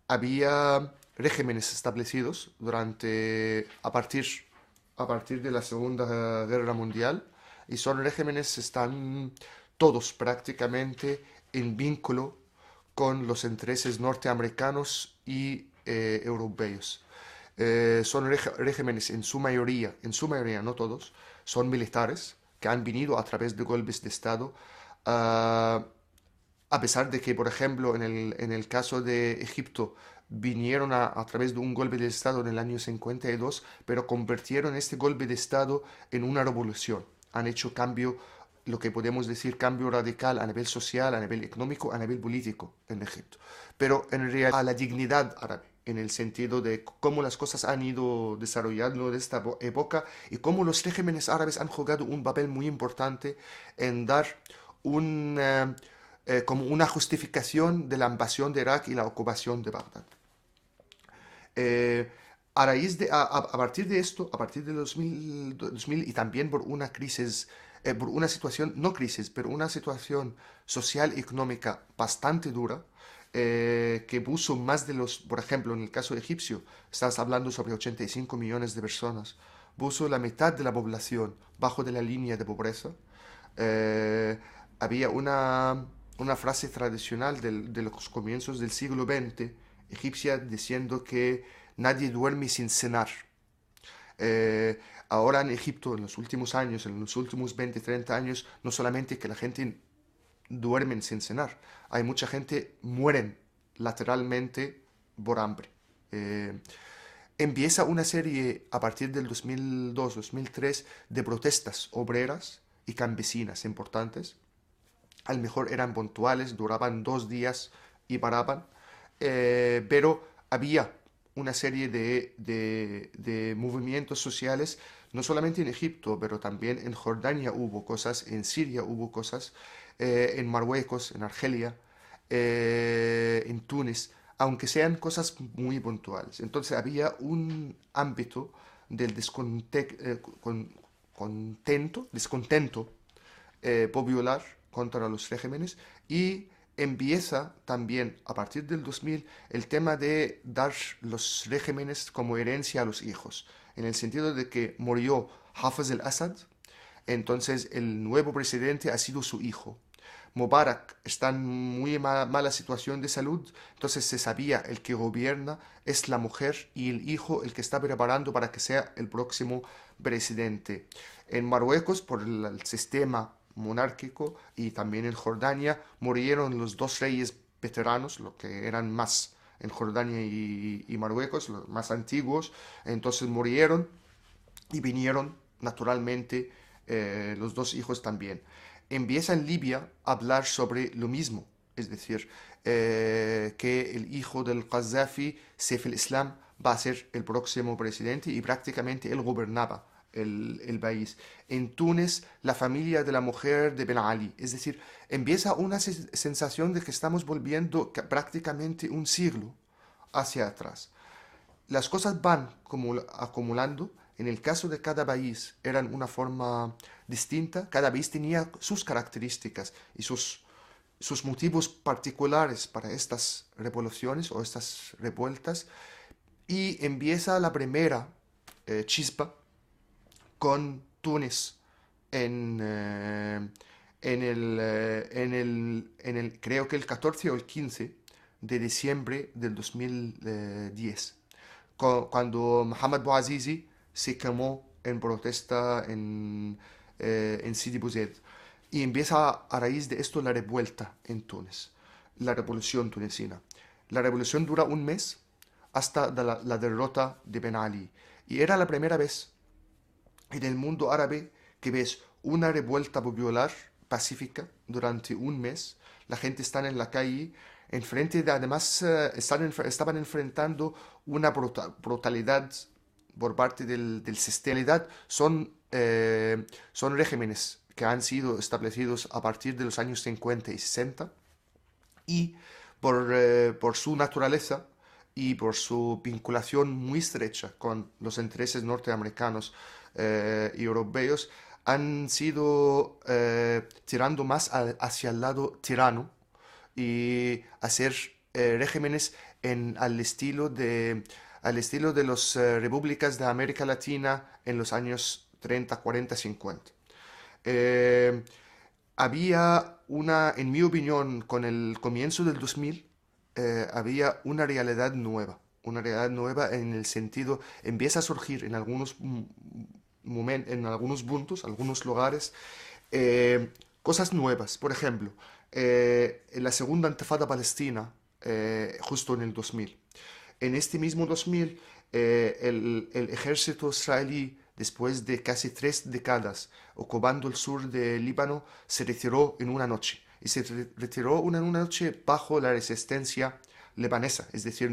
había regímenes establecidos a partir de la Segunda Guerra Mundial y son regímenes, están todos prácticamente en vínculo con los intereses norteamericanos y europeos. Son regímenes en su mayoría, no todos, son militares que han venido a través de golpes de Estado. ah, a pesar de que, por ejemplo, en el caso de Egipto, vinieron a través de un golpe de Estado en el año 52, pero convirtieron este golpe de Estado en una revolución. Han hecho cambio, lo que podemos decir, cambio radical a nivel social, a nivel económico, a nivel político en Egipto. Pero en realidad a la dignidad árabe, en el sentido de cómo las cosas han ido desarrollando de esta época y cómo los regímenes árabes han jugado un papel muy importante en dar un, como una justificación de la invasión de Irak y la ocupación de Bagdad. Eh, a partir de esto, a partir de 2000 y también por una crisis, por una situación, no crisis, pero una situación social y económica bastante dura, que puso por ejemplo, en el caso egipcio, estás hablando sobre 85 millones de personas, puso la mitad de la población bajo de la línea de pobreza. Eh, Había una frase tradicional de los comienzos del siglo XX egipcia diciendo que nadie duerme sin cenar. Ahora en Egipto, en los últimos años, en los últimos 20, 30 años, no solamente que la gente duerme sin cenar, hay mucha gente mueren lateralmente por hambre. Eh, Empieza una serie a partir del 2002-2003 de protestas obreras y campesinas importantes. A lo mejor eran puntuales, duraban 2 días y paraban, pero había una serie de movimientos sociales, no solamente en Egipto, pero también en Jordania hubo cosas, en Siria hubo cosas, en Marruecos, en Argelia, en Túnez, aunque sean cosas muy puntuales. Entonces había un ámbito del descontento popular contra los regímenes y empieza también a partir del 2000 el tema de dar los regímenes como herencia a los hijos, en el sentido de que murió Hafez al-Assad, entonces el nuevo presidente ha sido su hijo. Mubarak está en muy mala situación de salud, entonces se sabía el que gobierna es la mujer y el hijo el que está preparando para que sea el próximo presidente. En Marruecos, por el sistema monárquico y también en Jordania, murieron los dos reyes veteranos, lo que eran más en Jordania y Marruecos, los más antiguos, entonces murieron y vinieron naturalmente los dos hijos también. Empieza en Libia a hablar sobre lo mismo, es decir, que el hijo del Qaddafi, Saif al-Islam, va a ser el próximo presidente y prácticamente él gobernaba el país. En Túnez, la familia de la mujer de Ben Ali, es decir, empieza una sensación de que estamos volviendo prácticamente un siglo hacia atrás. Las cosas van acumulando. En el caso de cada país eran una forma distinta. Cada país tenía sus características y sus motivos particulares para estas revoluciones o estas revueltas. Y empieza la primera chispa con Túnez en, creo que el 14 o el 15 de diciembre del 2010, cuando Mohamed Bouazizi se quemó en protesta en Sidi Bouzid. Y empieza a raíz de esto la revuelta en Túnez, la revolución tunecina. La revolución dura un mes hasta la derrota de Ben Ali. Y era la primera vez en el mundo árabe que ves una revuelta popular pacífica durante un mes. La gente está en la calle, además estaban enfrentando una brutalidad por parte del sistema. Son regímenes que han sido establecidos a partir de los años 50 y 60 y por su naturaleza y por su vinculación muy estrecha con los intereses norteamericanos y europeos, han sido tirando más hacia el lado tirano y hacer regímenes al estilo de las repúblicas de América Latina en los años 30, 40, 50. Eh, en mi opinión, con el comienzo del 2000, había una realidad nueva en el sentido, empieza a surgir en algunos momentos, en algunos puntos, algunos lugares, cosas nuevas. Por ejemplo, en la segunda intifada palestina, justo en el 2000. En este mismo 2000, el ejército israelí, después de casi 3 décadas ocupando el sur del Líbano, se retiró en una noche. Y se retiró en una noche bajo la resistencia libanesa, es decir,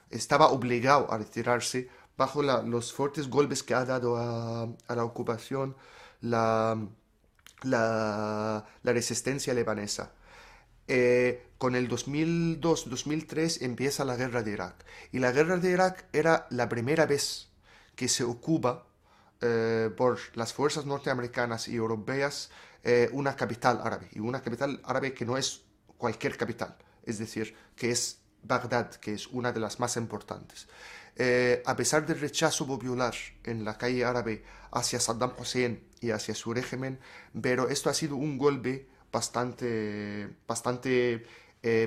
estaba obligado a retirarse bajo los fuertes golpes que ha dado a la ocupación la, la resistencia libanesa. Con el 2002-2003 empieza la guerra de Irak. Y la guerra de Irak era la primera vez que se ocupa por las fuerzas norteamericanas y europeas una capital árabe. Y una capital árabe que no es cualquier capital, es decir, que es Bagdad, que es una de las más importantes. A pesar del rechazo popular en la calle árabe hacia Saddam Hussein y hacia su régimen, pero esto ha sido un golpe bastante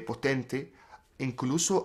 potente, incluso